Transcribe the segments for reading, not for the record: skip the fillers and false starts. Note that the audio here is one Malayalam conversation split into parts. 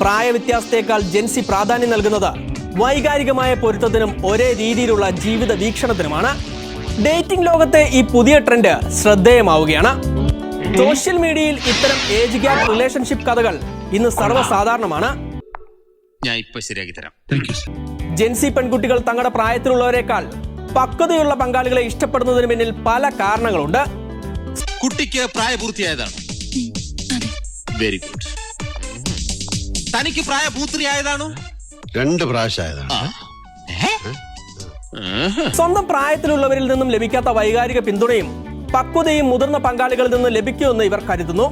പ്രായവ്യത്യാസത്തേക്കാൾ ജെൻസി പ്രാധാന്യം നൽകുന്നത് വൈകാരികമായ പൊരുത്തത്തിനും ഒരേ രീതിയിലുള്ള ജീവിത വീക്ഷണത്തിനുമാണ്. ഡേറ്റിംഗ് ലോകത്തെ ഈ പുതിയ ട്രെൻഡ് ശ്രദ്ധേയമാവുകയാണ്. സോഷ്യൽ മീഡിയയിൽ ഇത്തരം ഏജ് ഗ്യാപ്പ് റിലേഷൻഷിപ്പ് കഥകൾ ഇന്ന് സർവ്വസാധാരണമാണ്. ജെൻസി പെൺകുട്ടികൾ തങ്ങളുടെ പ്രായത്തിലുള്ളവരെക്കാൾ പക്വതയുള്ള പങ്കാളികളെ ഇഷ്ടപ്പെടുന്നതിന് പിന്നിൽ പല കാരണങ്ങളുണ്ട്. കുട്ടിക്ക് പ്രായപൂർത്തിയായതാണ്. Very good. തനിക്ക് പ്രായപൂർത്തിയായതാണോ? 2 പ്രാവശ്യമായതാണ്. സ്വന്തം പ്രായത്തിലുള്ളവരിൽ നിന്നും ലഭിക്കാത്ത വൈകാരിക പിന്തുണയും പക്വതയും മുതിർന്ന പങ്കാളികളിൽ നിന്ന് ലഭിക്കുമെന്ന് ഇവർ കരുതുന്നു.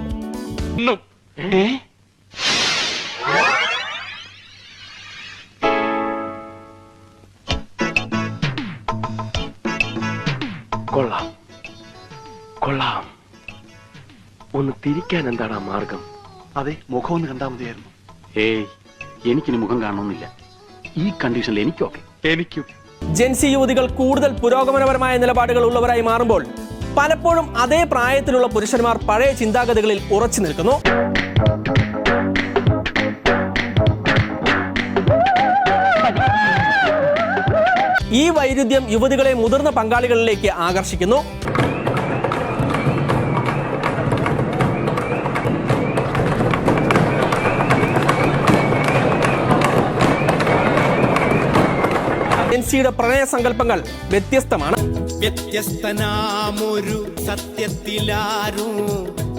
കൊള്ളാം കൊള്ളാം. ഒന്ന് തിരിക്കാൻ എന്താണ് മാർഗം? അതെ, മുഖം ഒന്ന് കണ്ടാൽ മതിയായിരുന്നു. ഏയ്, എനിക്കിനി മുഖം കാണണമെന്നില്ല. ഈ കണ്ടീഷനിൽ എനിക്കൊക്കെ. എനിക്കും. ജെൻസി യുവതികൾ കൂടുതൽ പുരോഗമനപരമായ നിലപാടുകൾ ഉള്ളവരായി മാറുമ്പോൾ പലപ്പോഴും അതേ പ്രായത്തിലുള്ള പുരുഷന്മാർ പഴയ ചിന്താഗതികളിൽ ഉറച്ചു നിൽക്കുന്നു. ഈ വൈരുദ്ധ്യം യുവതികളെ മുതിർന്ന പങ്കാളികളിലേക്ക് ആകർഷിക്കുന്നു. ജെൻസിയുടെ പ്രണയ സങ്കല്പങ്ങൾ വ്യത്യസ്തമാണ്. വ്യത്യസ്തനാമൊരു സത്യത്തിലാരും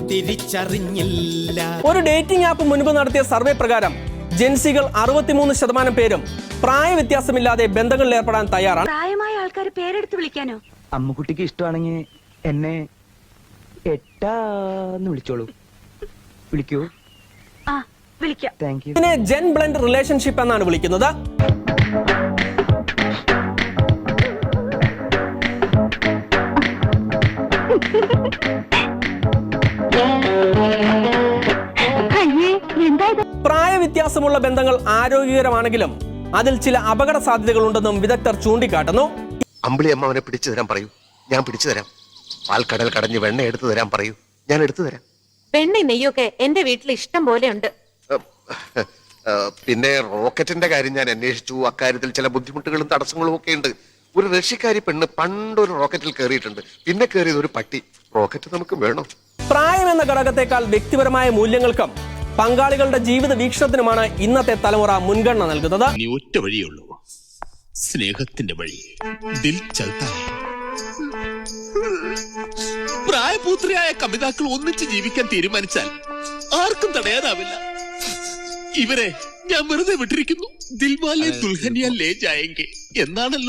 തിരിച്ചറിഞ്ഞില്ല. ഒരു ഡേറ്റിംഗ് ആപ്പ് മുൻപ് നടത്തിയ സർവേ പ്രകാരം ജെൻസികൾ 63% പേരും പ്രായവ്യത്യാസമില്ലാതെ ബന്ധങ്ങളിൽ ഏർപ്പെടാൻ തയ്യാറാണ്. പ്രായമായ ആൾക്കാർ പേരെടുത്ത് വിളിക്കാനോ? അമ്മുക്കുട്ടിക്ക് ഇഷ്ടമാണെങ്കിൽ എന്നെ എട്ടാന്ന് വിളിച്ചോളൂ. വിളിക്കൂ. ആ, വിളിക്കാം. Thank you. ഇതിനെ ജെൻ ബ്ലെൻഡ് റിലേഷൻഷിപ്പ് എന്നാണ് വിളിക്കുന്നത്. പ്രായവ്യത്യാസമുള്ള ബന്ധങ്ങൾ ആരോഗ്യകരമാണെങ്കിലും അതിൽ ചില അപകട സാധ്യതകളുണ്ടെന്നും വിദഗ്ധർ ചൂണ്ടിക്കാട്ടുന്നു. അമ്പിളി അമ്മ അവനെ പിടിച്ചു തരാൻ പറയൂ, ഞാൻ പിടിച്ചു തരാം. പാൽക്കടൽ കടഞ്ഞ് വെണ്ണ എടുത്തു തരാൻ പറയൂ, ഞാൻ എടുത്തു തരാം. വെണ്ണ നെയ്യൊക്കെ എന്റെ വീട്ടിൽ ഇഷ്ടം പോലെ ഉണ്ട്. പിന്നെ റോക്കറ്റിന്റെ കാര്യം ഞാൻ അന്വേഷിച്ചു. അക്കാര്യത്തിൽ ചില ബുദ്ധിമുട്ടുകളും തടസ്സങ്ങളും ഒക്കെ ഉണ്ട്. ഒരു റഷ്യക്കാരി പെണ്ണ് പണ്ടൊരു റോക്കറ്റിൽ കയറിയിട്ടുണ്ട്. പിന്നെ കയറിയത് ഒരു പട്ടി. റോക്കറ്റ് നമുക്ക് വേണം. പ്രായം എന്ന ഘടകത്തെക്കാൾ വ്യക്തിപരമായ മൂല്യങ്ങൾക്കും പങ്കാളികളുടെ ജീവിത വീക്ഷണത്തിനുമാണ് ഇന്നത്തെ തലമുറ മുൻഗണന നൽകുന്നത്. ഒറ്റ വഴിയുള്ളൂ, സ്നേഹത്തിന്റെ വഴി. ദിൽ ചൽത്താ ഹൈ. പ്രായപൂത്രിയായ കമിതാക്കൾ ഒന്നിച്ച് ജീവിക്കാൻ തീരുമാനിച്ചാൽ ആർക്കും തടയാനാവില്ല. ഇവരെ ഞാൻ വെറുതെ വിട്ടിരിക്കുന്നു. ദിൽവാലെ ദുൽഹനിയ ലേ ജായെങ്കെ എന്നാണല്ലോ